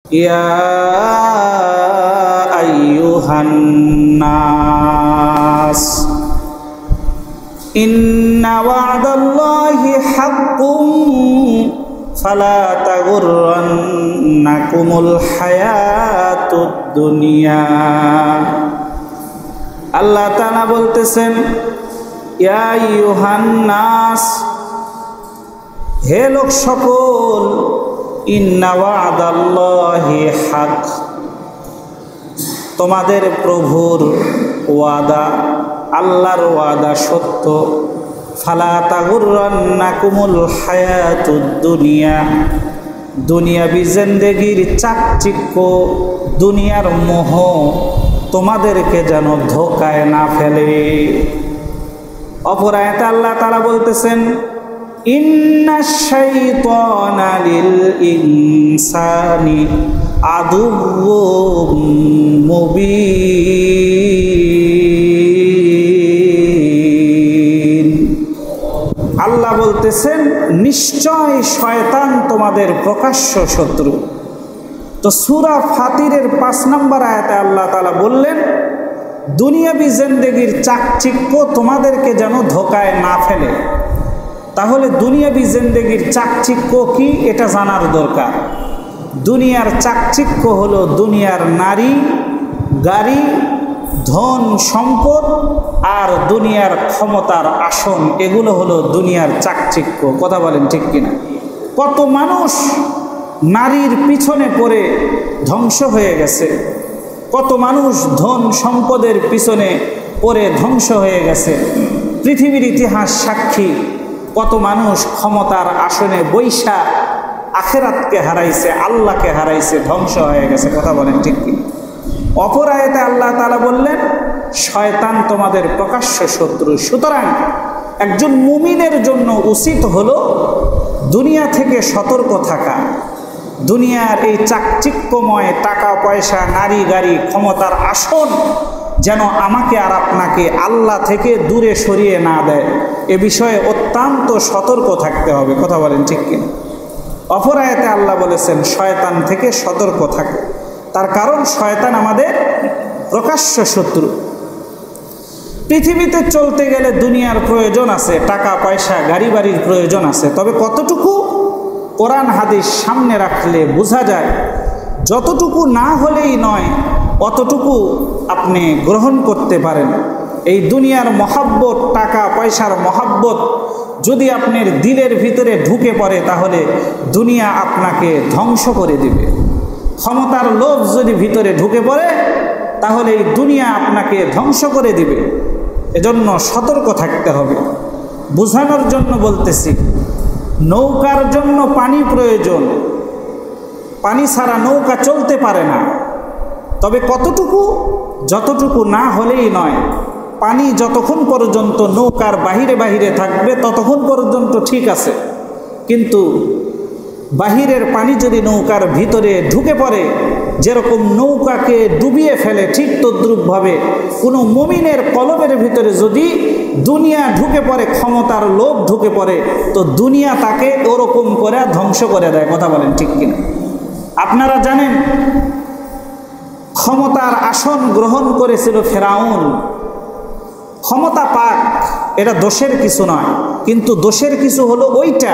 ইয়া আইয়ুহান নাস ইন্না ওয়া'দাল্লাহি হাক্কুম ফালা তাগুররান্নাকুমুল হায়াতুদ দুনিয়া। আল্লাহ তাআলা বলতেছেন, ইয়া আইয়ুহান নাস, হে লোক সকল, ইন্না ওয়া'দাল্লাহি হক, তোমাদের প্রভুর ওয়াদা, আল্লাহর ওয়াদা সত্য। ফালা তাগুররান্নাকুমুল হায়াতুদ দুনিয়া, দুনিয়াবি জিন্দেগির চাকচিক্য, দুনিয়ার মোহ তোমাদেরকে যেন ধোকায় না ফেলে। অপর আয়াতে আল্লাহ তাআলা বলতেছেন, ইন্নাশ শাইতানা লিল ইনসানি আদুউম মুবিন। আল্লাহ বলতেছেন, নিশ্চয় শয়তান তোমাদের প্রকাশ্য শত্রু। তো সূরা ফাতিরের 5 নম্বর আয়াতে আল্লাহ তাআলা বললেন, দুনিয়াবি জিন্দেগির চাকচিক্য তোমাদেরকে যেন ধোকায় না ফেলে। তাহলে দুনিয়াবি জিন্দেগির চাকচিক্য কি, এটা জানার দরকার। দুনিয়ার চাকচিক্য হলো দুনিয়ার নারী, গাড়ি, ধন সম্পদ আর দুনিয়ার ক্ষমতার আসন, এগুলো হলো দুনিয়ার চাকচিক্য। কথা বলেন ঠিক কিনা? কত মানুষ নারীর পিছনে পড়ে ধ্বংস হয়ে গেছে, কত মানুষ ধন সম্পদের পিছনে পড়ে ধ্বংস হয়ে গেছে। পৃথিবীর ইতিহাস সাক্ষী, কত মানুষ ক্ষমতার আসনে বৈশা আখিরাতকে হারাইছে, আল্লাহকে হারাইছে, ধ্বংস হয়ে গেছে। কথা বলেন ঠিক কি? অপর আয়াতে আল্লাহ তাআলা বললেন, শয়তান তোমাদের প্রকাশ্য শত্রু। সুতরাং একজন মুমিনের জন্য উচিত হলো দুনিয়া থেকে সতর্ক থাকা। দুনিয়ার এই চাকচিক্যময় টাকা পয়সা, নারী গাড়ি, ক্ষমতার আসন যেন আমাকে আর আপনাকে আল্লাহ থেকে দূরে সরিয়ে না দেয়, এ বিষয়ে অত্যন্ত সতর্ক থাকতে হবে। কথা বলেন ঠিক কিনা? অপর আয়াতে আল্লাহ বলেছেন, শয়তান থেকে সতর্ক থাকে। তার কারণ শয়তান আমাদের প্রকাশ্য শত্রু। পৃথিবীতে চলতে গেলে দুনিয়ার প্রয়োজন আছে, টাকা পয়সা, গাড়ি বাড়ির প্রয়োজন আছে। তবে কতটুকু কোরআন হাদিস সামনে রাখলে বোঝা যায়, যতটুকু না হলেই নয় অতটুকু আপনি গ্রহণ করতে পারেন। এই দুনিয়ার মহাব্বত, টাকা পয়সার মহাব্বত যদি আপনার দিলের ভিতরে ঢুকে পড়ে, তাহলে দুনিয়া আপনাকে ধ্বংস করে দিবে। ক্ষমতার লোভ যদি ভিতরে ঢুকে পড়ে, তাহলে এই দুনিয়া আপনাকে ধ্বংস করে দিবে। এজন্য সতর্ক থাকতে হবে। বোঝানোর জন্য বলতেছি, নৌকার জন্য পানি প্রয়োজন, পানি ছাড়া নৌকা চলতে পারে না। তবে কতটুকু, যতটুকু না হলেই নয়। পানি যতক্ষণ পর্যন্ত নৌকার বাহিরে বাহিরে থাকবে ততক্ষণ পর্যন্ত ঠিক আছে, কিন্তু বাহিরের পানি যদি নৌকার ভিতরে ঢুকে পড়ে, যেরকম নৌকাকে ডুবিয়ে ফেলে, ঠিক তদ্রূপভাবে কোনো মুমিনের কলবের ভিতরে যদি দুনিয়া ঢুকে পড়ে, ক্ষমতার লোভ ঢুকে পড়ে, তো দুনিয়া তাকে ওরকম করে ধ্বংস করে দেয়। কথা বলেন ঠিক কিনা? আপনারা জানেন, ক্ষমতার আসন গ্রহণ করেছিল ফেরাউন। ক্ষমতা পাক, এটা দোষের কিছু নয়, কিন্তু দোষের কিছু হলো ওইটা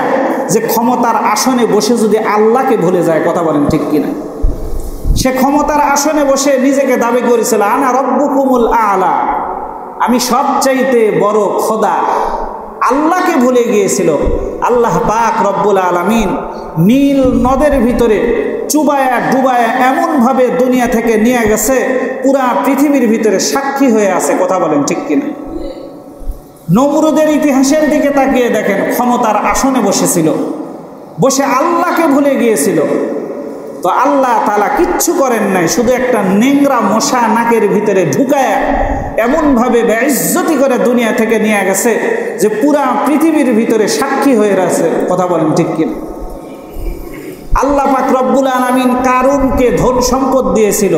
যে ক্ষমতার আসনে বসে যদি আল্লাহকে ভুলে যায়। কথা বলেন ঠিক কিনা? সে ক্ষমতার আসনে বসে নিজেকে দাবি করেছিল, আনা রব্বুকুমুল আলা, আমি সবচাইতে বড় খোদা। আল্লাহকে ভুলে গিয়েছিল। আল্লাহ পাক রব্বুল আলামিন নীল নদের ভিতরে চুবায়া ডুবায়া এমনভাবে দুনিয়া থেকে নিয়ে গেছে, পুরা পৃথিবীর ভিতরে সাক্ষী হয়ে আছে। কথা বলেন ঠিক কিনা? নমরুদের ইতিহাসের দিকে তাকিয়ে দেখেন, ক্ষমতার আসনে বসেছিল, বসে আল্লাহকে ভুলে গিয়েছিল। তো আল্লাহ তাআলা কিচ্ছু করেন নাই, শুধু একটা নেংরা মশা নাকের ভিতরে ঢুকায় এমনভাবে বেইজ্জতি করে দুনিয়া থেকে নিয়ে গেছে যে পুরা পৃথিবীর ভিতরে সাক্ষী হয়ে আছে। কথা বলেন ঠিক কিনা? আল্লাহ পাক রব্বুল আলামিন কারুনকে ধন সম্পদ দিয়েছিল।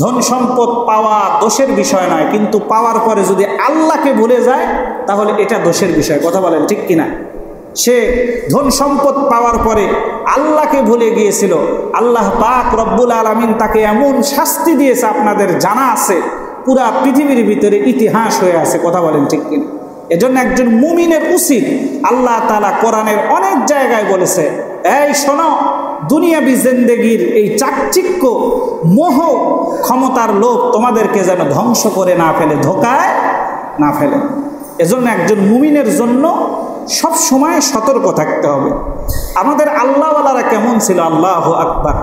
ধন সম্পদ পাওয়া দোষের বিষয় নয়, কিন্তু পাওয়ার পরে যদি আল্লাহকে ভুলে যায় তাহলে এটা দোষের বিষয়। কথা বলেন ঠিক কিনা? সে ধন সম্পদ পাওয়ার পরে আল্লাহকে ভুলে গিয়েছিল। আল্লাহ পাক রব্বুল আলামিন তাকে এমন শাস্তি দিয়েছে, আপনাদের জানা আছে, পুরা পৃথিবীর ভিতরে ইতিহাস হয়ে আছে। কথা বলেন ঠিক কিনা? এজন্য একজন মুমিনের উচিত, আল্লাহ তাআলা কোরআনের অনেক জায়গায় বলেছে, এই শোনো, দুনিয়াবি জিন্দেগির এই চাকচিক্য, মোহ, ক্ষমতার লোভ তোমাদেরকে যেন ধ্বংস করে না ফেলে, ধোকায় না ফেলে। এজন্য একজন মুমিনের জন্য সব সময় সতর্ক থাকতে হবে। আমাদের আল্লাহওয়ালারা কেমন ছিল? আল্লাহু আকবার।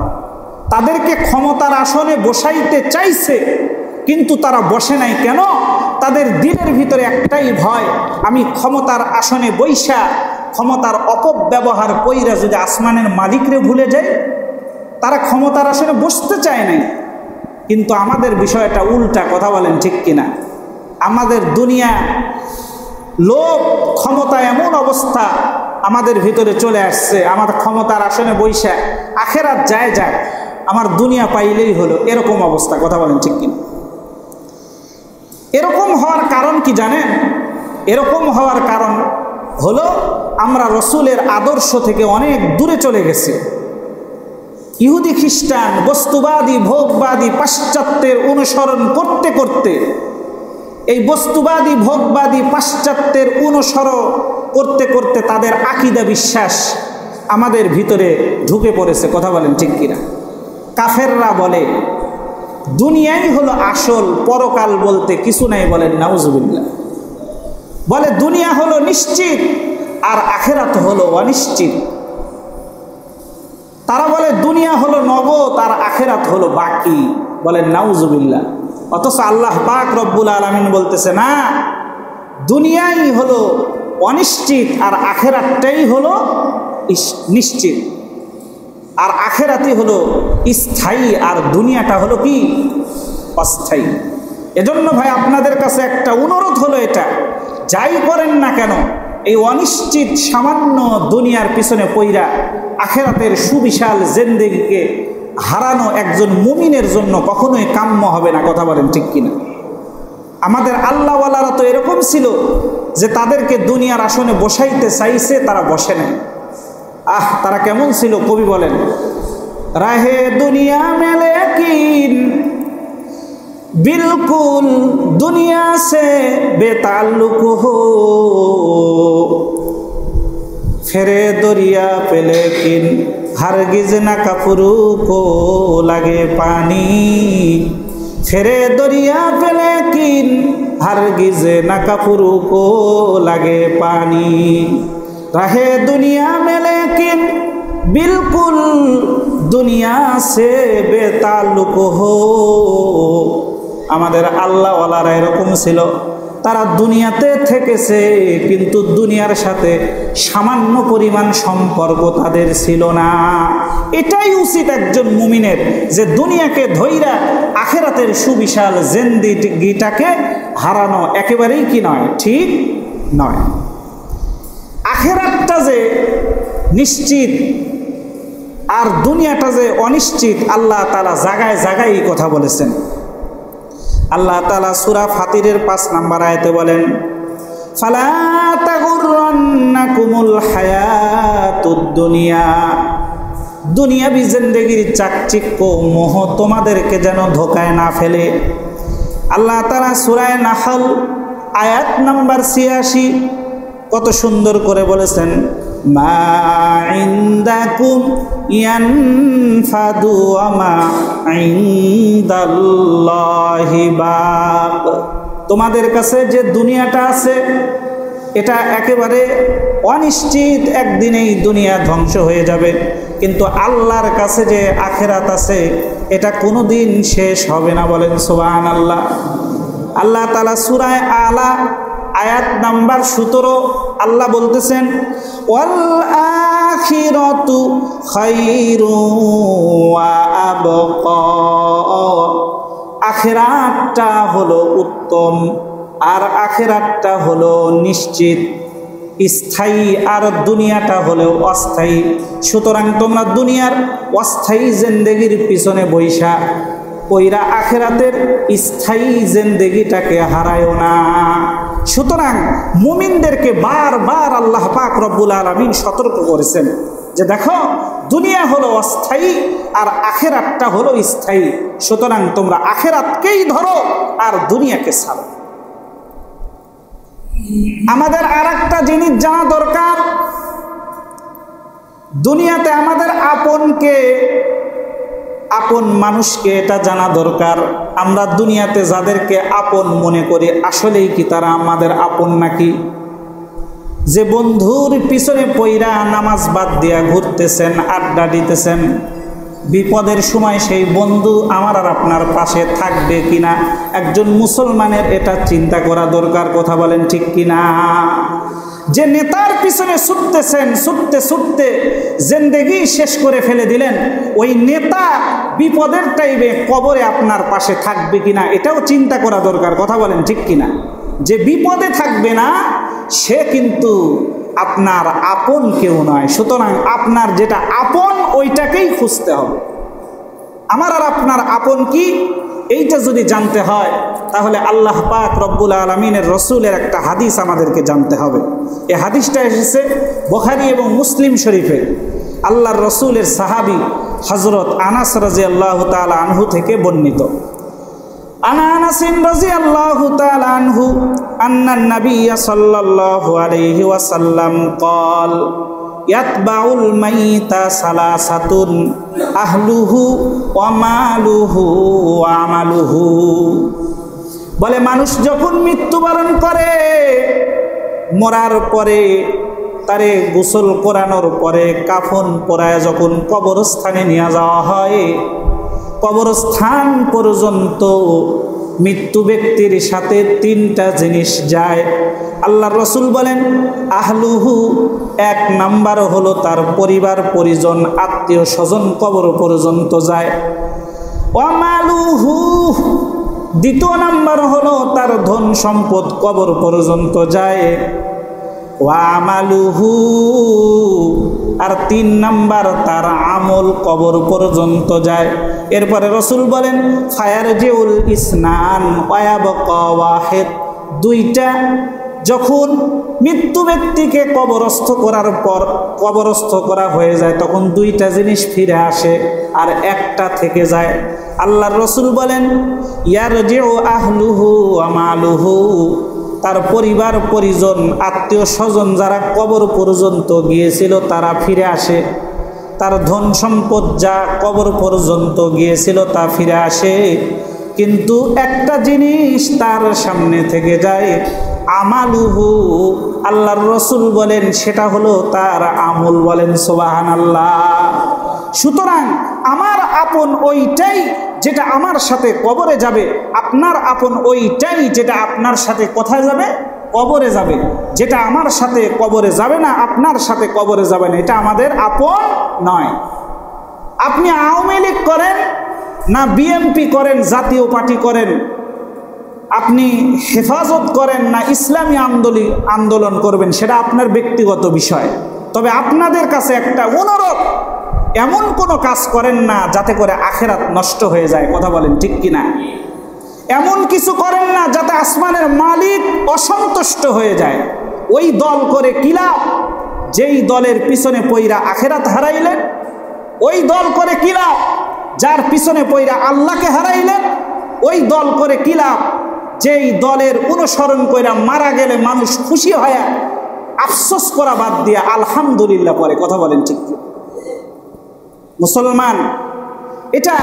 তাদেরকে ক্ষমতার আসনে বসাইতে চাইছে, কিন্তু তারা বসে নাই কেন? তাদের দিলের ভিতরে একটাই ভয়, আমি ক্ষমতার আসনে বৈশা ক্ষমতার অপব্যবহার কইরা যদি আসমানের মালিকরে ভুলে যাই। তারা ক্ষমতার আসনে বসতে চায় নাই। কিন্তু আমাদের বিষয়টা উল্টা। কথা বলেন ঠিক কিনা? আমাদের দুনিয়া, লোভ, ক্ষমতা, এমন অবস্থা আমাদের ভিতরে চলে আসছে, আমার ক্ষমতার আসনে বৈশা আখেরাত যায় যাক, আমার দুনিয়া পাইলেই হলো, এরকম অবস্থা। কথা বলেন ঠিক কিনা? এরকম হওয়ার কারণ কি জানেন? এরকম হওয়ার কারণ হলো আমরা রসুলের আদর্শ থেকে অনেক দূরে চলে গেছি। ইহুদি খ্রিস্টান, বস্তুবাদী, ভোগবাদী, পাশ্চাত্যের অনুসরণ করতে করতে, এই বস্তুবাদী, ভোগবাদী, পাশ্চাত্যের অনুসরণ করতে করতে তাদের আকীদা, বিশ্বাস আমাদের ভিতরে ঢুকে পড়েছে। কথা বলেন ঠিক কিনা? কাফেররা বলে দুনিয়াই হলো আসল, পরকাল বলতে কিছু নাই। বলেন নাউজুবিল্লাহ। বলে দুনিয়া হলো নিশ্চিত আর আখেরাত হলো অনিশ্চিত। তারা বলে দুনিয়া হলো নগদ আর আখেরাত হলো বাকি। বলেন নাউজুবিল্লাহ। অথচ আল্লাহ পাক রব্বুল আলামিন বলতেছে, না, দুনিয়াই হলো অনিশ্চিত আর আখেরাতটাই হলো নিশ্চিত। আর আখেরাতই হলো স্থায়ী আর দুনিয়াটা হলো কি? অস্থায়ী। এজন্য ভাই আপনাদের কাছে একটা অনুরোধ হলো, এটা যাই করেন না কেন, এই অনিশ্চিত সামান্য দুনিয়ার পিছনে পইরা আখেরাতের সুবিশাল জিন্দেগিকে হারানো একজন মুমিনের জন্য কখনোই কাম্য হবে না। কথা বলেন ঠিক কিনা? আমাদের আল্লাহওয়ালারা তো এরকম ছিল যে তাদেরকে দুনিয়ার আসনে বসাইতে চাইছে, তারা বসে নাই। তারা কেমন ছিল? কবি বলেন, রাহে দুনিয়া মেলে কিন बिल्कुल दुनिया से बेताल्लुक हो, फेरे दरिया पे लेकिन हरगिज न कपरू को लगे पानी, फेरे दरिया पे लेकिन हरगिज न कपरू को लगे पानी, रहे दुनिया में लेकिन बिल्कुल दुनिया से बेताल्लुक हो। আমাদের আল্লাহওয়ালারা এরকম ছিল, তারা দুনিয়াতে থেকেছে কিন্তু দুনিয়ার সাথে সামান্য পরিমাণ সম্পর্ক তাদের ছিল না। এটাই উচিত একজন মুমিনের, যে দুনিয়াকে ধইরা আখেরাতের সুবিশাল জিন্দেগিটাকে হারানো একেবারেই কি নয়, ঠিক নয়। আখেরাতটা যে নিশ্চিত আর দুনিয়াটা যে অনিশ্চিত, আল্লাহ তাআলা জায়গায় জায়গায় কথা বলেছেন। আল্লাহ তাআলা সূরা ফাতিরের 5 নম্বর আয়াতে বলেন, ফালা তাগুররান্নাকুমুল হায়াতুদ দুনিয়া, দুনিয়াবি জিন্দেগির চাকচিক্য, মোহ তোমাদেরকে যেন ধোকায় না ফেলে। আল্লাহ তাআলা সূরা নাহল আয়াত নাম্বার 86 কত সুন্দর করে বলেছেন, মা ইনদাকুম ইয়ানফাদু ওয়া মা ইনদাল্লাহি বাক, তোমাদের কাছে যে দুনিয়াটা আছে এটা একেবারে অনিশ্চিত, একদিনেই দুনিয়া ধ্বংস হয়ে যাবে। কিন্তু আল্লাহর কাছে যে আখেরাত আছে এটা কোনোদিন শেষ হবে না। বলেন সুবহানাল্লাহ। আল্লাহ তাআলা সূরা আলা আয়াত নাম্বার 17 আল্লাহ বলতেছেন, ওয়াল আখিরাতু খায়রু ওয়া আবকা, আখিরাতটা হলো উত্তম আর আখিরাতটা হলো নিশ্চিত, স্থায়ী আর দুনিয়াটা হলো অস্থায়ী। সুতরাং তোমরা দুনিয়ার অস্থায়ী জিন্দেগির পিছনে বৈশা ওইরা আখেরাতের স্থায়ী জিন্দেগিটাকে হারায়ও না। সুতরাং মুমিনদেরকে বারবার আল্লাহ পাক রব্বুল আলামিন সতর্ক করেছেন যে দেখো, দুনিয়া হলো অস্থায়ী আর আখেরাতটা হলো স্থায়ী। সুতরাং তোমরা আখেরাতকেই ধরো আর দুনিয়াকে ছাড়ো। আমাদের আর একটা জিনিস জানা দরকার, দুনিয়াতে আমাদের আপন মানুষকে এটা জানা দরকার, আমরা দুনিয়াতে যাদেরকে আপন মনে করি আসলেই কি তারা আমাদের আপন নাকি? যে বন্ধুর পিছনে পইরা নামাজ বাদ দিয়া ঘুরতেছেন, আড্ডা দিতেছেন, বিপদের সময় সেই বন্ধু আমার আর আপনার পাশে থাকবে কিনা একজন মুসলমানের এটা চিন্তা করা দরকার। কথা বলেন ঠিক কিনা? যে নেতার পিছনে ছুটতেছেন, ছুটতে ছুটতে জিন্দেগি শেষ করে ফেলে দিলেন, ওই নেতা বিপদের টাইমে কবরে আপনার পাশে থাকবে কিনা এটাও চিন্তা করা দরকার। কথা বলেন ঠিক কিনা? যে বিপদে থাকবে না সে কিন্তু আপনার আপন কেউ নয়। সুতরাং আপনার যেটা আপন ওইটাকেই খুঁজতে হবে। আমার আর আপনার আপন কি এইটা যদি জানতে হয় তাহলে আল্লাহ পাক রব্বুল আলামিনের রসুলের একটা হাদিস আমাদেরকে জানতে হবে। এই হাদিসটা এসেছে বুখারী এবং মুসলিম শরীফে। আল্লাহর রসুলের সাহাবী হযরত আনাস রাদিয়াল্লাহু তাআলা আনহু থেকে বর্ণিত। আনাস রাদিয়াল্লাহু তাআলা আনহু আন্নান নবী সাল্লাল্লাহু আলাইহি ওয়াসাল্লাম قال ইয়াতবাউল মাইতা সালাসাতুন আহলুহু ওয়া মালুহু ওয়া আমালুহু। বলে মানুষ যখন মৃত্যুবরণ করে, মরার পরে তারে গোসল করানোর পরে কাফন পরায় যখন কবরস্থানে নিয়ে যাওয়া হয়, কবরস্থান পর্যন্ত মৃত্যু ব্যক্তির সাথে তিনটা জিনিস যায়। আল্লাহর রসুল বলেন আহলুহু, এক নাম্বার হলো তার পরিবার পরিজন আত্মীয় স্বজন কবর পর্যন্ত যায়। ওয়ামালুহু, দ্বিতীয় নাম্বার হলো তার ধন সম্পদ কবর পর্যন্ত যায়। ওয়ামালুহু, আর তিন নাম্বার তার আমল কবর পর্যন্ত যায়। এরপরে রসুল বলেন ফায়ারজিউল ইসনান ওয়ায়াবকা ওয়াহিদ, দুইটা যখন মৃত্যু ব্যক্তিকে কবরস্থ করার পর কবরস্থ করা হয়ে যায় তখন দুইটা জিনিস ফিরে আসে আর একটা থেকে যায়। আল্লাহর রসুল বলেন ইয়ারজিউ আহলুহু ওয়া মালুহু, তার পরিবার পরিজন আত্মীয় স্বজন যারা কবর পর্যন্ত গিয়েছিল তারা ফিরে আসে, তার ধন সম্পদ যা কবর পর্যন্ত গিয়েছিল তা ফিরে আসে। কিন্তু একটা জিনিস তার সামনে থেকে যায়, আমালুহু, আল্লাহর রসুল বলেন সেটা হলো তার আমল। বলেন সুবহানাল্লাহ। সুতরাং আমার আপন ওইটাই যেটা আমার সাথে কবরে যাবে, আপনার আপন ওইটাই যেটা আপনার সাথে কোথায় যাবে? কবরে যাবে। যেটা আমার সাথে কবরে যাবে না, আপনার সাথে কবরে যাবে না, এটা আমাদের আপন নয়। আপনি আওয়ামী লীগ করেন না বিএনপি করেন, জাতীয় পার্টি করেন, আপনি হেফাজত করেন না ইসলামী আন্দোলন করবেন, সেটা আপনার ব্যক্তিগত বিষয়। তবে আপনাদের কাছে একটা অনুরোধ, এমন কোনো কাজ করেন না যাতে করে আখেরাত নষ্ট হয়ে যায়। কথা বলেন ঠিক কিনা? এমন কিছু করেন না যাতে আসমানের মালিক অসন্তুষ্ট হয়ে যায়। ওই দল করে কি লাভ যেই দলের পিছনে পইরা আখেরাত হারাইলেন? ওই দল করে কি লাভ যার পিছনে পইরা আল্লাহকে হারাইলেন? ওই দল করে কি লাভ যেই দলের অনুসরণ কইরা মারা গেলে মানুষ খুশি হয় আফসোস করা বাদ দিয়ে আলহামদুলিল্লাহ পরে? কথা বলেন ঠিক কি? মুসলমান, এটা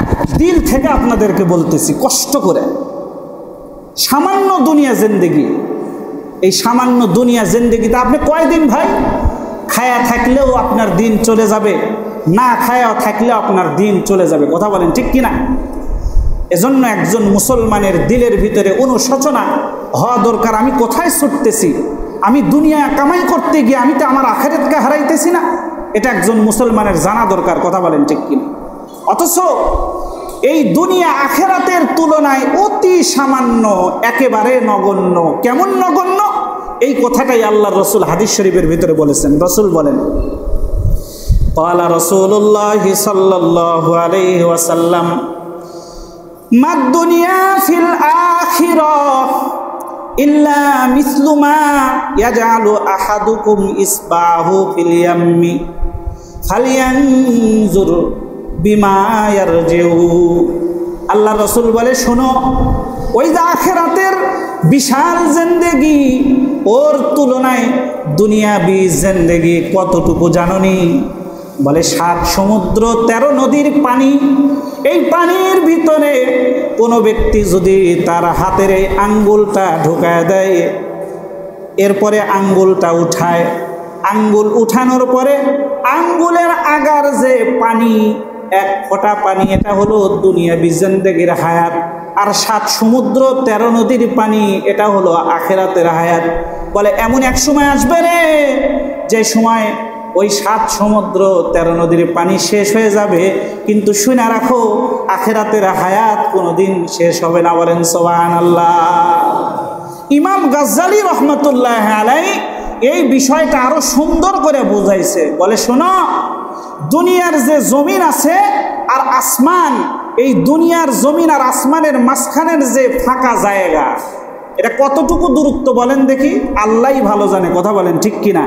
দিল থেকে আপনাদেরকে বলতেছি, কষ্ট করে। সামান্য দুনিয়া জিন্দেগি, এই সামান্য দুনিয়া জিন্দেগিতে আপনি কয়দিন ভাই? খায়া থাকলেও আপনার দিন চলে যাবে, না খায়া থাকলেও আপনার দিন চলে যাবে। কথা বলেন ঠিক কিনা? এজন্য একজন মুসলমানের দিলের ভিতরে অনুশোচনা হওয়া দরকার, আমি কোথায় ছুটতেছি? আমি দুনিয়া কামাই করতে গিয়ে আমি তো আমার আখিরাতকে হারাইতেছি না, এটা একজন মুসলমানের জানা দরকার। কথা বলেন ঠিক কিনা? অথচ এই দুনিয়া আখিরাতের তুলনায় অতি সামান্য, একেবারে নগণ্য। কেমন নগণ্য? এই কথাটাই আল্লাহর রসুল হাদিস শরীফের ভিতরে বলেছেন। রসুল বলেন ক্বালা রাসূলুল্লাহ সাল্লাল্লাহু আলাইহি ওয়াসাল্লাম মাদ দুনিয়া ফিল আখিরাহ ইল্লা মিসলু মা ইয়াজআলু আহাদুকুম ইসবাহু ফিল ইয়াম্মি ফালিয়ানজুর বিমা ইয়ারজিউ। আল্লাহ রাসূল বলে, শোনো, ওই যে আখিরাতের বিশাল জিন্দেগি, ওর তুলনায় দুনিয়াবি জিন্দেগি কতটুকু জানোনি? বলে 7 সমুদ্র 13 নদীর পানি। এই পানির ভিতরে কোনো ব্যক্তি যদি তার হাতের এই আঙ্গুলটা ঢুকায় দেয়, এরপরে আঙ্গুলটা উঠায়, আঙ্গুল উঠানোর পরে আঙ্গুলের আগার যে পানি, 1 ফোঁটা পানি, এটা হলো দুনিয়াবি জিন্দেগির হায়াত। আর 7 সমুদ্র 13 নদীর পানি, এটা হলো আখিরাতের হায়াত। বলে এমন এক সময় আসবে রে, যে সময় ওই 7 সমুদ্র 13 নদীর পানি শেষ হয়ে যাবে, কিন্তু শুনে রাখো, আখিরাতের হায়াত কোনোদিন শেষ হবে না। বলেন সুবহানাল্লাহ। ইমাম গাজ্জালী রহমতুল্লাহ আলাইহি এই বিষয়টা আরো সুন্দর করে বুঝাইছে। বলে, শোনো, দুনিয়ার যে জমিন আছে আর আসমান, এই দুনিয়ার জমিন আর আসমানের মাঝখানের যে ফাঁকা জায়গা, এটা কতটুকু দূরত্ব বলেন দেখি? আল্লাহই ভালো জানে, কথা বলেন ঠিক কিনা?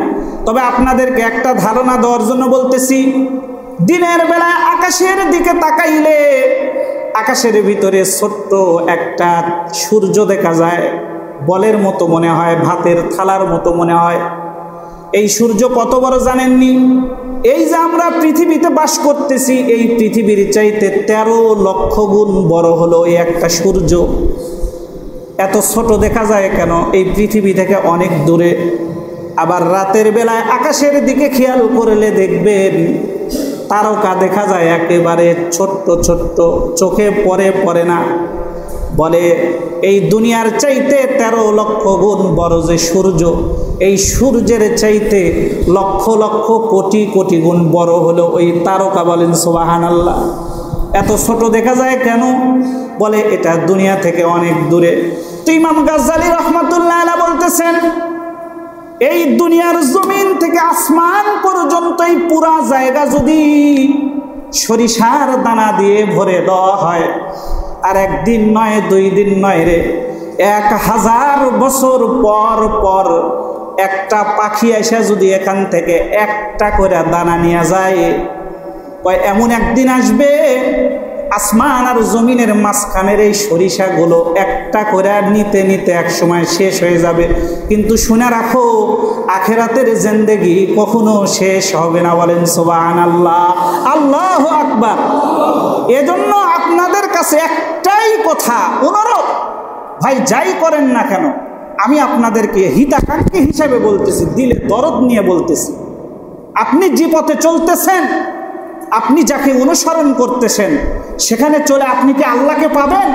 তবে আপনাদেরকে একটা ধারণা দেওয়ার জন্য বলতেছি, দিনের বেলায় আকাশের দিকে তাকাইলে আকাশের ভিতরে ছোট্ট একটা সূর্য দেখা যায়, বলের মতো মনে হয়, ভাতের থালার মতো মনে হয়। এই সূর্য কত বড় জানেননি? এই যে আমরা পৃথিবীতে বাস করতেছি, এই পৃথিবীর চাইতে 13 লক্ষ গুণ বড় হলো এই একটা সূর্য। এত ছোট দেখা যায় কেন? এই পৃথিবী থেকে অনেক দূরে। আবার রাতের বেলায় আকাশের দিকে খেয়াল করলে দেখবেন তারকা দেখা যায় একেবারে ছোট্ট ছোট্ট, চোখে পড়ে না। বলে এই দুনিয়ার চাইতে 13 লক্ষ গুণ বড় যে সূর্য, এই সূর্যের চাইতে লক্ষ লক্ষ কোটি কোটি গুণ বড় হলো ওই তারকা। বলেন সুবহানাল্লাহ। এত ছোট দেখা যায় কেন? বলে এটা দুনিয়া থেকে অনেক দূরে। তো ইমাম গাজ্জালী রহমতুল্লাহ আলাইহি বলতেছেন, এই দুনিয়ার জমিন থেকে আসমান পর্যন্ত এই পুরা জায়গা যদি সরিষার দানা দিয়ে ভরে দেওয়া হয়, আর 1 দিন নয় 2 দিন নয় রে, 1000 বছর পর পর একটা পাখি এসে যদি এখান থেকে একটা করে দানা নিয়ে যায়, এমন একদিন আসবে আসমান আর জমিনের মাঝখানের এই সরিষাগুলো একটা করে নিতে নিতে এক সময় শেষ হয়ে যাবে। কিন্তু শুনে রাখো, আখিরাতের জিন্দেগি কখনো শেষ হবে না। বলেন সুবহানাল্লাহ, আল্লাহু আকবার। এজন্য আপনাদের কাছে একটাই কথা, অনুরোধ, ভাই যাই করেন না কেন, আমি আপনাদেরকে হিতাকাঙ্ক্ষী হিসাবে বলতেছি, দিলে দরদ নিয়ে বলতেছি, আপনি যে পথে চলতেছেন, আপনি যাকে অনুসরণ করতেছেন, সেখানে চলে আপনি কি আল্লাহকে পাবেন?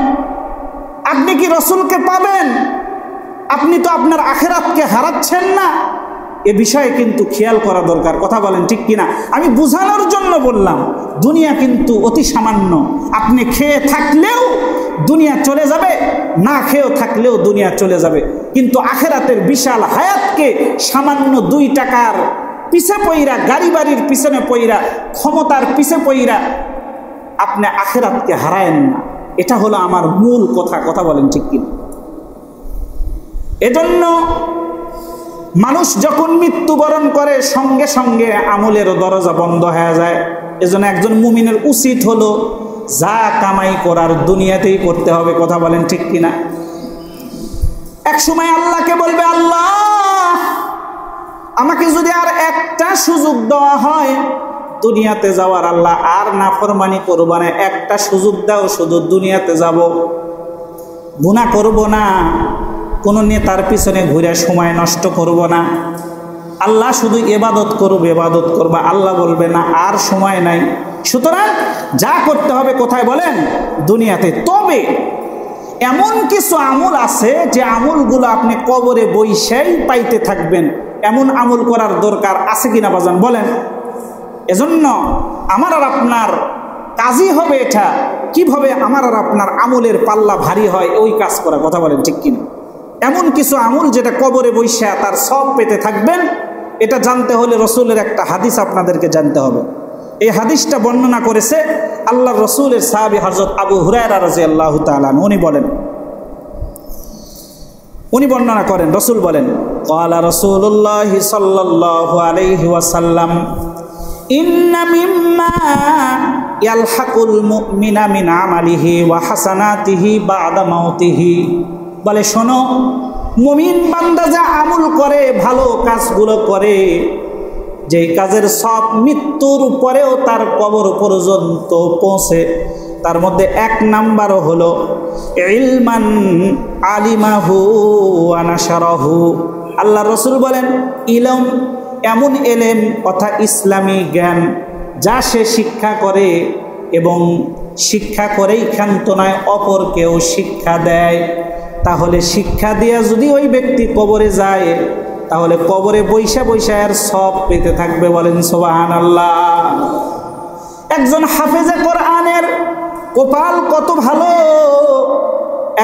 আপনি কি রসুলকে পাবেন? আপনি তো আপনার আখিরাতকে হারাচ্ছেন না। এ বিষয়ে কিন্তু খেয়াল করা দরকার। কথা বলেন ঠিক কিনা? আমি বুঝানোর জন্য বললাম, দুনিয়া কিন্তু অতি সামান্য। আপনি খেয়ে থাকলেও দুনিয়া চলে যাবে, না খেয়েও থাকলেও দুনিয়া চলে যাবে। কিন্তু আখিরাতের বিশাল হায়াতকে সামান্য 2 টাকার পিছে পইরা, গাড়ি বাড়ির পিছনে পইরা, ক্ষমতার পিছে পইরা আপনি আখিরাতকে হারায়েন না। এটা হলো আমার মূল কথা। কথা বলেন ঠিক কিনা? এজন্য মানুষ যখন মৃত্যুবরণ করে, সঙ্গে সঙ্গে আমলের দরজা বন্ধ হয়ে যায়। এজন্য একজন মুমিনের উচিত হলো যা কামাই করার দুনিয়াতেই করতে হবে। কথা বলেন ঠিক কিনা? এক সময় আল্লাহকে বলবে, আল্লাহ আমাকে যদি আর একটা সুযোগ দেওয়া হয় দুনিয়াতে যাওয়ার, আল্লাহ আর নাফরমানি করব না, একটা সুযোগ দাও, শুধু দুনিয়াতে যাব, গুনাহ করব না, কোনো নেতার পিছনে ঘুরে সময় নষ্ট করব না, আল্লাহ শুধু ইবাদত করব, ইবাদত করবা। আল্লাহ বলবে না, আর সময় নাই। সুতরাং যা করতে হবে কোথায় বলেন? দুনিয়াতে। তবে এমন কিছু আমল আছে যে আমলগুলো আপনি কবরে বইসেই পাইতে থাকবেন। এমন আমল করার দরকার আছে কিনা বাজান বলেন? এজন্য আমার আর আপনার কাজই হবে এটা, কিভাবে আমার আর আপনার আমলের পাল্লা ভারী হয় ওই কাজ করা। কথা বলেন ঠিক কিনা? এমন কিছু আমল যেটা কবরে বইসা তার সব পেতে থাকবেন, এটা জানতে হলে রসুলের একটা হাদিস আপনাদেরকে জানতে হবে। এই হাদিসটা বর্ণনা করেছে আল্লাহর রাসূলের সাহাবী হযরত আবু হুরায়রা রাদিয়াল্লাহু তাআলা আনহু। উনি বর্ণনা করেন, রাসূল বলেন, ক্বালা রাসূলুল্লাহ সাল্লাল্লাহু আলাইহি ওয়াসাল্লাম, ইন্না মিম্মা ইয়ালহাকুল মুমিনা মিন আমালিহি ওয়া হাসানাতিহি বা'দা মাউতিহি। বলে শোনো, মুমিন বান্দা যা আমল করে, ভালো কাজগুলো করে, যেই কাজের সব মৃত্যুর পরেও তার কবর পর্যন্ত পৌঁছে, তার মধ্যে এক নাম্বার হলো ইলমান আলিমাহু ওয়া নাশারাহু। আল্লাহ রাসূল বলেন, ইলম এমন এলেম অর্থাৎ ইসলামী জ্ঞান যা সে শিক্ষা করে এবং শিক্ষা করেই ক্ষান্ত নয়, অপরকেও শিক্ষা দেয়। তাহলে শিক্ষা দিয়া যদি ওই ব্যক্তি কবরে যায়, তাহলে কবরে বৈশা বৈশা এর সব পেতে থাকবে। বলেন সুবহানাল্লাহ। একজন হাফেজে কোরআনের কপাল কত ভালো,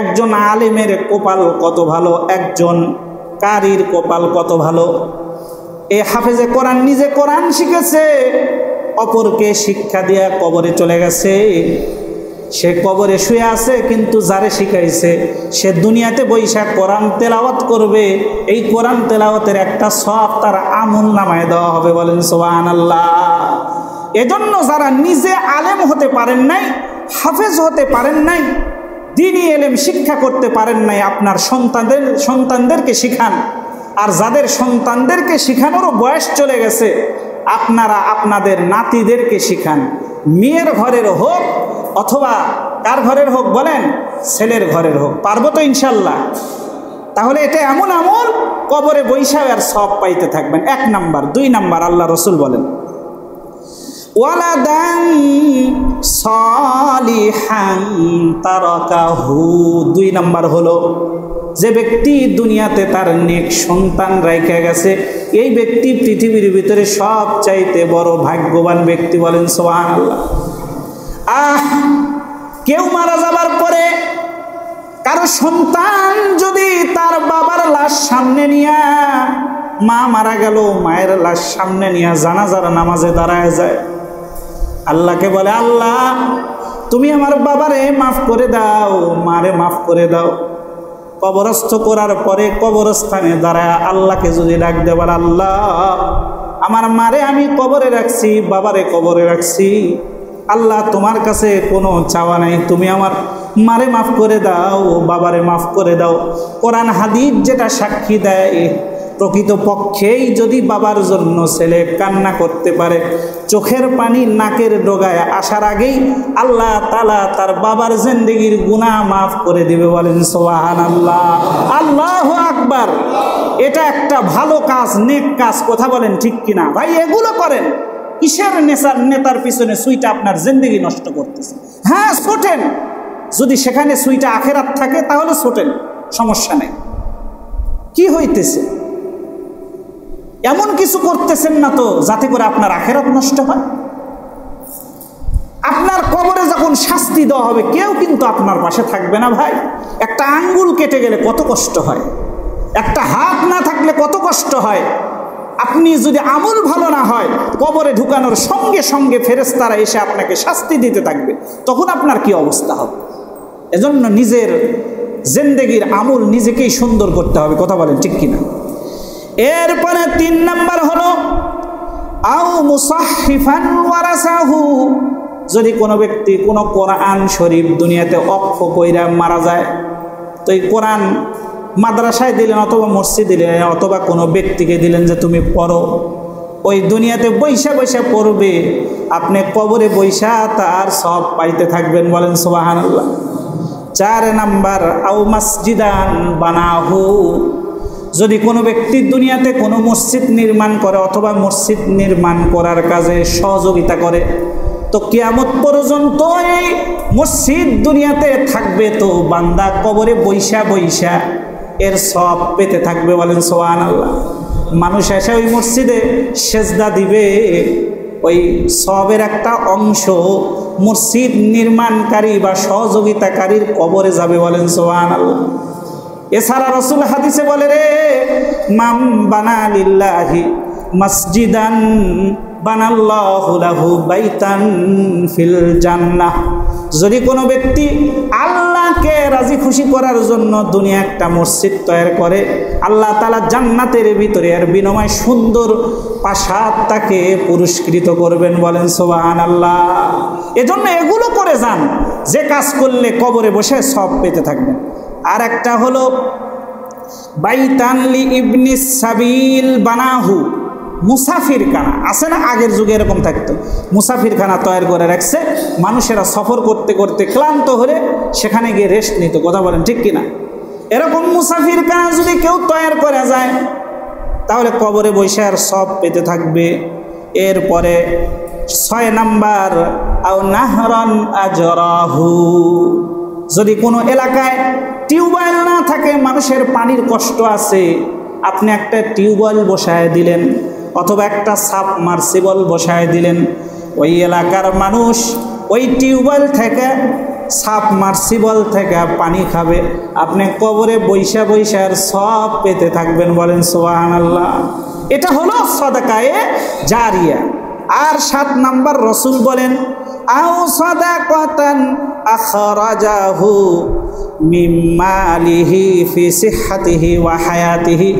একজন আলেমের কপাল কত ভালো, একজন কারীর কপাল কত ভালো। এই হাফেজে কোরআন নিজে কোরআন শিখেছে, অপরকে শিক্ষা দিয়া কবরে চলে গেছে। সে কবরে শুয়ে আছে, কিন্তু যারে শিখাইছে সে দুনিয়াতে বৈশা কোরআন তেলাওয়াত করবে। এই কোরআন তেলাওয়াতের একটা সওয়াব তার আমল নামায় দেওয়া হবে। বলেন সুবহানাল্লাহ। এজন্য যারা নিজে আলেম হতে পারেন নাই, হাফেজ হতে পারেন নাই, দ্বীনি ইলম শিক্ষা করতে পারেন নাই, আপনার সন্তানদেরকে শিখান। আর যাদের সন্তানদেরকে শিখানোরও বয়স চলে গেছে, আপনারা আপনাদের নাতিদেরকে শিখান। মেয়ের ঘরের হোক অথবা কার ঘরের হোক, বলেন ছেলের ঘরের হোক, পারবো তো ইনশাল্লাহ। তাহলে এটা এমন আমল, কবরে বৈশাখ আর সব পাইতে থাকবেন। এক নাম্বার। দুই নাম্বার, আল্লাহ রাসূল বলেন, ওয়ালাদান সালিহান তারাকাহু। দুই নাম্বার হলো যে ব্যক্তি দুনিয়াতে তার নেক সন্তান রাইখা গেছে, এই ব্যক্তি পৃথিবীর ভিতরে সব চাইতে বড় ভাগ্যবান ব্যক্তি। বলেন সুবহানাল্লাহ। কেউ মারা যাবার পরে কারো সন্তান যদি তার বাবার লাশ সামনে নিয়া, মা মারা গেল, মায়ের লাশ সামনে নিয়া জানাজার নামাজে দাঁড়ায় যায়, আল্লাহকে বলে, আল্লাহ তুমি আমার বাবারে মাফ করে দাও, মারে মাফ করে দাও। কবরস্থ করার পরে কবরস্থানে দাঁড়ায় আল্লাহকে যদি ডাক দেবার, আল্লাহ আমার মারে আমি কবরে রাখছি, বাবারে কবরে রাখছি, আল্লাহ তোমার কাছে কোনো চাওয়া নাই, তুমি আমার মারে মাফ করে দাও, বাবারে মাফ করে দাও। কোরআন হাদিস যেটা সাক্ষী দেয়, প্রকৃতপক্ষেই যদি বাবার জন্য ছেলে কান্না করতে পারে, চোখের পানি নাকের ডগায় আসার আগেই আল্লাহ তাআলা তার বাবার জিন্দেগির গুনাহ মাফ করে দিবে। বলেন সুবহানাল্লাহ, আল্লাহু আকবার। এটা একটা ভালো কাজ, নেক কাজ। কথা বলেন ঠিক কিনা ভাই? এগুলো করেন। কিসের নেতার পিছনে সুইটা আপনার জিন্দেগি নষ্ট করতেছে? হ্যাঁ ছোটেন, যদি সেখানে সুইটা আখেরাত থাকে তাহলে ছোটেন, সমস্যা নেই। কি হইতেছে? এমন কিছু করতেছেন না তো যাতে করে আপনার আখেরাত নষ্ট হয়? আপনার কবরে যখন শাস্তি দেওয়া হবে, কেউ কিন্তু আপনার পাশে থাকবে না ভাই। একটা আঙ্গুল কেটে গেলে কত কষ্ট হয়, একটা হাত না থাকলে কত কষ্ট হয়। আপনি যদি আমল ভালো না হয়, কবরে ঢুকানোর সঙ্গে সঙ্গে ফেরেশতারা এসে আপনাকে শাস্তি দিতে থাকবে, তখন আপনার কি অবস্থা হবে? এজন্য নিজের জিন্দেগির আমল নিজেকেই সুন্দর করতে হবে। কথা বলেন ঠিক কিনা? এরপরে 3 নাম্বার হলো আও মুসাহহিফান ওয়ারাসাহু। যদি কোনো ব্যক্তি কোনো কোরআন শরীফ দুনিয়াতে অক্ষ কইরা মারা যায়, তো এই কোরআন মাদ্রাসায় দিলেন অথবা মসজিদে দিলেন অথবা কোনো ব্যক্তিকে দিলেন যে তুমি পড়ো, ওই দুনিয়াতে বৈশা বৈশা পড়বে, আপনি কবরে বৈশা তার সব পাইতে থাকবেন। বলেন সুবহানাল্লাহ। 4 নাম্বার আও মসজিদান বানাহু। যদি কোনো ব্যক্তি দুনিয়াতে কোনো মসজিদ নির্মাণ করে অথবা মসজিদ নির্মাণ করার কাজে সহযোগিতা করে, তো কিয়ামত পর্যন্ত এই মসজিদ দুনিয়াতে থাকবে, তো বান্দা কবরে বৈশা বৈশা এর সব পেতে থাকবে। বলেন সুবহানাল্লাহ। মানুষ এসে ওই মসজিদে সেজদা দিবে, ওই সবের একটা অংশ মসজিদ নির্মাণকারী বা সহযোগিতাকারীর কবরে যাবে। বলেন সুবহানাল্লাহ। এছাড়া রাসূল হাদিসে বলে, রে মাম বানা লিল্লাহি মসজিদান বানাল্লাহু লাহু বাইতান ফিল জান্নাহ। যদি কোনো ব্যক্তি আল্লাহকে রাজি খুশি করার জন্য দুনিয়া একটা মসজিদ তৈরি করে, আল্লাহ তাআলা জান্নাতের ভিতরে এর বিনিময়ে সুন্দর প্রাসাদ তাকে পুরস্কৃত করবেন। বলেন সুবহানাল্লাহ। এজন্য এগুলো করে যান, যে কাজ করলে কবরে বসে সব পেতে থাকবেন। আর একটা হলো বাইতান লি ইবনিস সাবিল বানাহু, মুসাফিরখানা আছে না, আগের যুগে এরকম থাকতো, মুসাফিরখানা তৈরি করে রাখছে, মানুষেরা সফর করতে করতে ক্লান্ত হলে সেখানে গিয়ে রেস্ট নিত। কথা বলেন ঠিক কিনা? এরকম মুসাফিরখানা যদি কেউ তৈরি করে যায় তাহলে কবরে বসে আর সব পেতে থাকবে। এরপরে 6 নাম্বার, আও নাহরান আজরাহু, যদি কোনো এলাকায় টিউবওয়েল না থাকে, মানুষের পানির কষ্ট আছে, আপনি একটা টিউবওয়েল বসায় দিলেন অথবা একটা সাবমার্সিবল বসায় দিলেন, ওই এলাকার মানুষ ওই টিউবওয়েল থেকে সাবমার্সিবল থেকে পানি খাবে, আপনি কবরে বৈশা বৈশার সব পেতে থাকবেন। বলেন সুবহানাল্লাহ। এটা হলো সাদাকায়ে জারিয়া। আর 7 নাম্বার রসুল বলেন, আও সাদাকাতান আখরাজাহু মিম্মালিহি ফি সিহহাতিহি ওয়া হায়াতিহি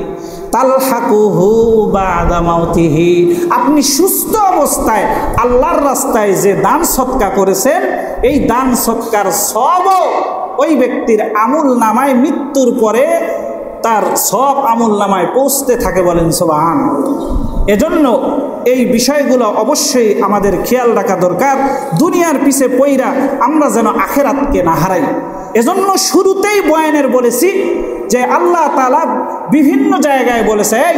তালহাকুহু বাদা মাউতিহি। আপনি সুস্থ অবস্থায় আল্লাহর রাস্তায় যে দান সদকা করেছেন, এই দান সদকার সবও ওই ব্যক্তির আমল নামায় মৃত্যুর পরে তার সব আমল নামায় পৌঁছতে থাকে। বলেন সুবহানাল্লাহ। এজন্য এই বিষয়গুলো অবশ্যই আমাদের খেয়াল রাখা দরকার, দুনিয়ার পিছে পইরা আমরা যেন আখেরাতকে না হারাই। এজন্য শুরুতেই বয়ানের বলেছি যে আল্লাহ তাআলা বিভিন্ন জায়গায় বলেছে এই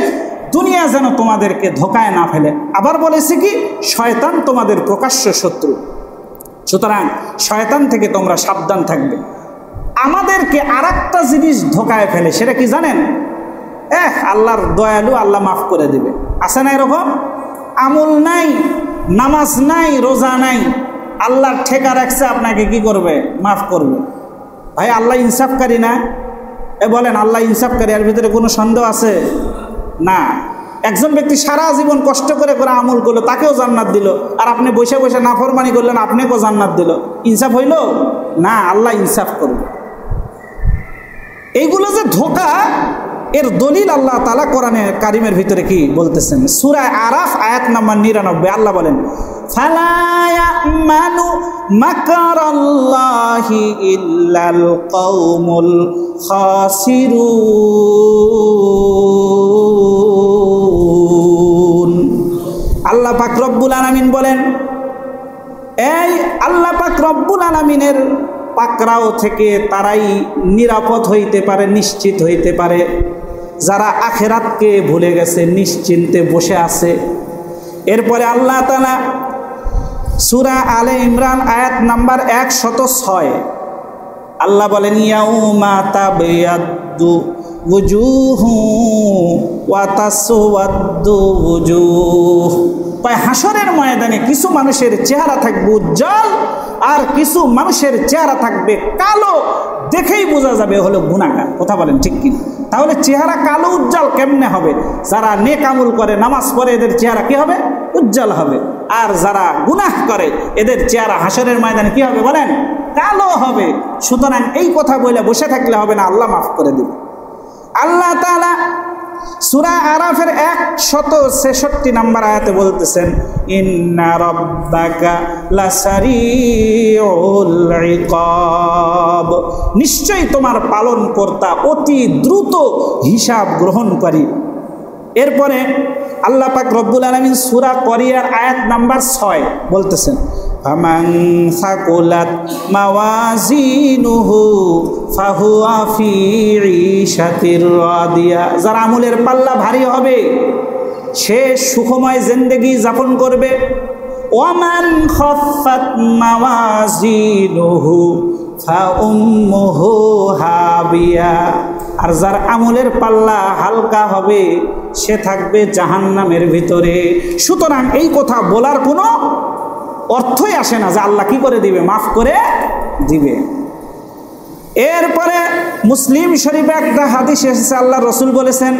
দুনিয়া যেন তোমাদেরকে ধোকায় না ফেলে। আবার বলেছে কি, শয়তান তোমাদের প্রকাশ্য শত্রু, সুতরাং শয়তান থেকে তোমরা সাবধান থাকবে। আমাদেরকে আরেকটা জিনিস ধোকায় ফেলে, সেটা কি জানেন? আল্লাহর দয়ালু, আল্লাহ মাফ করে দিবে, আছে না এরকম? আমল নাই, নামাজ নাই, রোজা নাই, আল্লাহর ঠেকা রাখছে আপনাকে কি করবে? মাফ করবে। ভাই আল্লাহ ইনসাফকারী না? বলেন আল্লাহ ইনসাফকারী, এর ভিতরে কোনো সন্দেহ আছে? না। একজন ব্যক্তি সারা জীবন কষ্ট করে করে আমল করলো, তাকেও জান্নাত দিল, আর আপনি বসে বসে নাফরমানি করলেন, আপনাকেও জান্নাত দিল। ইনসাফ হইল না? আল্লাহ ইনসাফ করবে। এইগুলো যে ধোঁকা, এর দলিল আল্লাহ তাআলা কোরআনে কারিমের ভিতরে কি বলতেছেন? সূরা আরাফ আয়াত নাম্বার 99 আল্লাহ বলেন, ফালা ইয়ামানু মাকারাল্লাহি ইল্লাল কওমুল খাসিরুন। আল্লাহ পাক রব্বুল আলামিন বলেন, এই আল্লাহ পাক রব্বুল আলামিনের পাকড়াও থেকে তারাই নিরাপদ হইতে পারে, নিশ্চিত হইতে পারে যারা আখেরাতকে ভুলে গেছে, নিশ্চিন্তে বসে আছে। এরপরে আল্লাহ তাআলা সূরা আলে ইমরান আয়াত নাম্বার 106 আল্লাহ বলেন, ইয়াউমা তাবিয়াদ্দু ওয়ুজুহু ওয়া তাসওয়াদ্দু ওয়ুজুহ। হাসরের ময়দানে কিছু মানুষের চেহারা থাকবে উজ্জ্বল, আর কিছু মানুষের চেহারা থাকবে কালো, দেখেই বোঝা যাবে হলো গুনাহগার। কথা বলেন ঠিক কি? তাহলে চেহারা কালো উজ্জ্বল কেমনে হবে? যারা নেক আমল করে, নামাজ পড়ে, এদের চেহারা কি হবে? উজ্জ্বল হবে। আর যারা গুনাহ করে, এদের চেহারা হাসরের ময়দানে কি হবে বলেন? কালো হবে। সুতরাং এই কথা বলে বসে থাকলে হবে না, আল্লাহ মাফ করে দিবে। আল্লাহ তাআলা সূরা আরাফের 166 নম্বর আয়াতে বলতেছেন, ইন্না রাব্বাকা লাসারিউল ইকাব, নিশ্চয়ই তোমার পালনকর্তা অতি দ্রুত হিসাব গ্রহণকারী। এরপরে আল্লাহ পাক রব্বুল আলামিন সূরা করিয়ার আয়াত নাম্বার 6 বলতেছেন, ফামান সাকুলাত মাওয়াজিনুহু ফাহুয়া ফি ঈশাতির রাদিয়া। যার আমলের পাল্লা ভারী হবে সে সুখময় জিন্দেগি যাপন করবে। ওয়ামান খাফফাত মাওয়াজিনুহু ফাউম্মুহু হাবিয়া। আর যার আমলের পাল্লা হালকা হবে সে থাকবে জাহান্নামের ভিতরে। সুতরাং এই কথা বলার কোনো অর্থই আসে না যে আল্লাহ কি করে দিবে? মাফ করে দিবে। এরপরে মুসলিম শরীফে একটা হাদিস এসেছে, আল্লাহ রসুল বলেছেন,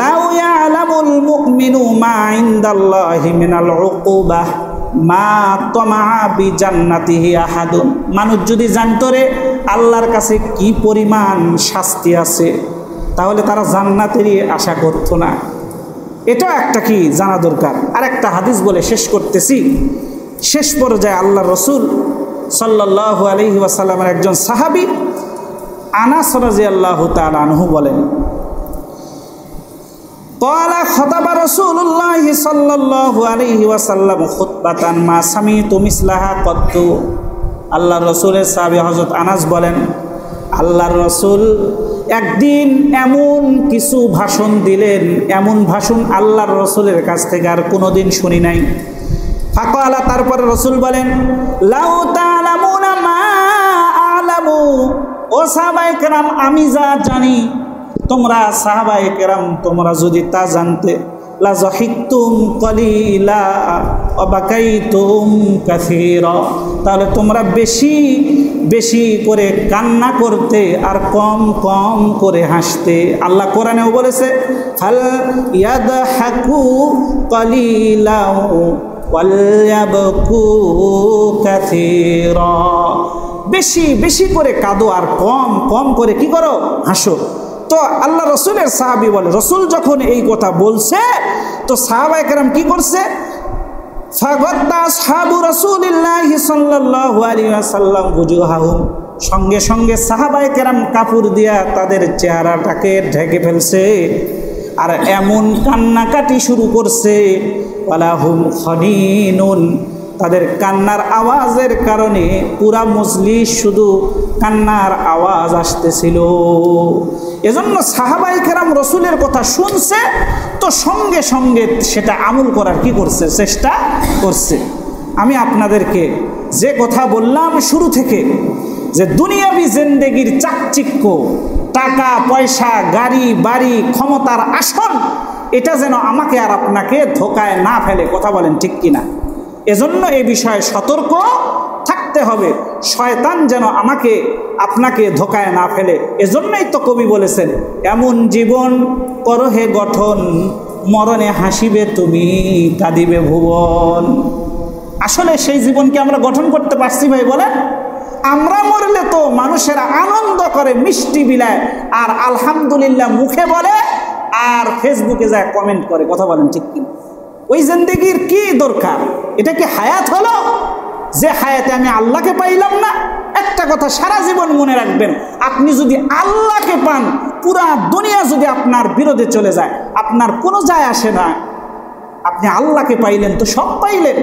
লাউ ইয়ালামুল মুমিনু মা ইনদাল্লাহি মিনাল উকুবাহ মা তামা বিজান্নাতিহি আহাদুন। মানুষ যদি জানতো রে আল্লাহর কাছে কি পরিমাণ শাস্তি আছে, তাহলে তারা জান্নাতেরই আশা করত না। এটা একটা কি জানা দরকার। আর একটা হাদিস বলে শেষ করতেছি। শেষ পর্যায়ে আল্লাহ রসুল সাল্লাল্লাহু আলাইহি ওয়াসাল্লামের একজন সাহাবী আনাস রাদিয়াল্লাহু তাআলা আনহু বলেন, ক্বালা খাতাবা রাসূলুল্লাহি সাল্লাল্লাহু আলাইহি ওয়াসাল্লাম খুতবাতান মা সামিতু মিসলাহা কত্তু। আল্লাহর রাসূলের সাহাবী হযরত আনাস বলেন, আল্লাহর রাসূল একদিন এমন কিছু ভাষণ দিলেন, এমন ভাষণ আল্লাহর রাসূলের কাছ থেকে আর কোনোদিন শুনি নাই। ফাকালা, তারপরে রাসূল বলেন, লাউ তা'লামুনা মা আ'লামু, ও সাহাবায়ে কেরাম আমি যা জানি, তোমরা সাহাবায়ে কেরাম তোমরা যদি তা জানতে, লা যাহিকতুম কলিলা ওয়া বাকাইতুম কাসীরা, তাহলে তোমরা বেশি বেশি করে কান্না করতে আর কম কম করে হাসতে। আল্লাহ কোরআনেও বলেছে, ফাল ইয়াদহাকু কলিলা ওয়ালয়াবকু কাসীরা, বেশি বেশি করে কাঁদো আর কম কম করে কি করো, হাসো। তো আল্লাহ রসুলের সাহাবী বলে, রসুল যখন এই কথা বলছে তো সাহাবায়ে কেরাম কি করছে, ফাগাত্তা আসহাবু রাসূলিল্লাহি সাল্লাল্লাহু আলাইহি ওয়াসাল্লাম ওয়াজুহাহুম, সঙ্গে সঙ্গে সাহাবায়ে কেরাম কাপড় দিয়া তাদের চেহারাটাকে ঢেকে ফেলছে আর এমন কান্নাকাটি শুরু করছে, ওয়ালাহুম খনিনুন, তাদের কান্নার আওয়াজের কারণে পুরা মজলিস শুধু কান্নার আওয়াজ আসতেছিল। এজন্য সাহাবায়ে কেরাম রসুলের কথা শুনছে তো সঙ্গে সঙ্গে সেটা আমল করার কি করছে, চেষ্টা করছে। আমি আপনাদেরকে যে কথা বললাম শুরু থেকে, যে দুনিয়াবি জিন্দেগির চাকচিক্য, টাকা পয়সা, গাড়ি বাড়ি, ক্ষমতার আসন, এটা যেন আমাকে আর আপনাকে ধোকায় না ফেলে। কথা বলেন ঠিক কিনা? এজন্য এই বিষয়ে সতর্ক থাকতে হবে, শয়তান যেন আমাকে আপনাকে ধোকায় না ফেলে। এজন্যই তো কবি বলেছেন, এমন জীবন করো হে গঠন, মরণে হাসিবে তুমি কাঁদিবে ভুবন। আসলে সেই জীবনকে আমরা গঠন করতে পারছি ভাই বলেন? আমরা মরলে তো মানুষেরা আনন্দ করে, মিষ্টি বিলায় আর আলহামদুলিল্লাহ মুখে বলে আর ফেসবুকে যায় কমেন্ট করে। কথা বলেন ঠিক কিনা? ওই জিন্দেগির কি দরকার? এটা কি হায়াত হলো? যে হায়াতে আমি আল্লাহকে পাইলাম না। একটা কথা সারা জীবন মনে রাখবেন, আপনি যদি আল্লাহকে পান, পুরা দুনিয়া যদি আপনার বিরোধে চলে যায়, আপনার কোনো যায় আসে না। আপনি আল্লাহকে পাইলেন তো সব পাইলেন।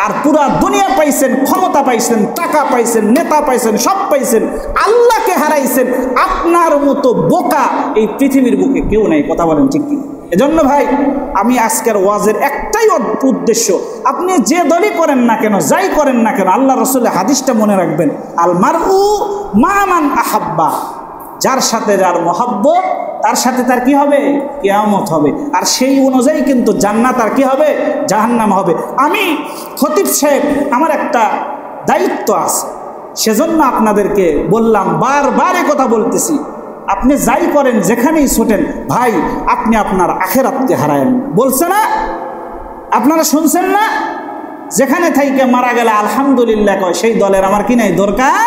আর পুরা দুনিয়া পাইছেন, ক্ষমতা পাইছেন, টাকা পাইছেন, নেতা পাইছেন, সব পাইছেন, আল্লাহকে হারাইছেন। আপনার মতো বোকা এই পৃথিবীর বুকে কেউ নাই। কথা বলেন ঠিক কি? এজন্য ভাই আমি আজকের ওয়াজের একটাই উদ্দেশ্য, আপনি যে দলই করেন না কেন, যাই করেন না কেন, আল্লাহ রসুলের হাদিসটা মনে রাখবেন, আল মারউ মা মান আহাব্বা, যার সাথে যার মহব্বত তার সাথে তার কি হবে, কিয়ামত হবে। আর সেই অনুযায়ী কিন্তু জান্নাত আর কি হবে, জাহান্নাম হবে। আমি খতিব সাহেব, আমার একটা দায়িত্ব আছে, সেজন্য আপনাদেরকে বললাম, বারবার কথা বলতেছি, আপনি যাই করেন, যেখানেই ছোটেন ভাই, আপনি আপনার আখিরাতকে হারায়েন। বলছে না, আপনারা শুনছেন না, যেখানে থাইকে মারা গেলে আলহামদুলিল্লাহ কয়, সেই দলের আমার কি নাই, দরকার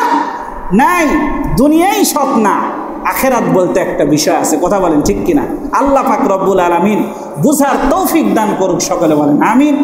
নাই। দুনিয়াই সৎ না, আখিরাত বলতে একটা বিষয় আছে। কথা বলেন ঠিক কিনা? আল্লাহ পাক রব্বুল আলামিন বুঝার তৌফিক দান করুক। সকলে বলেন আমিন।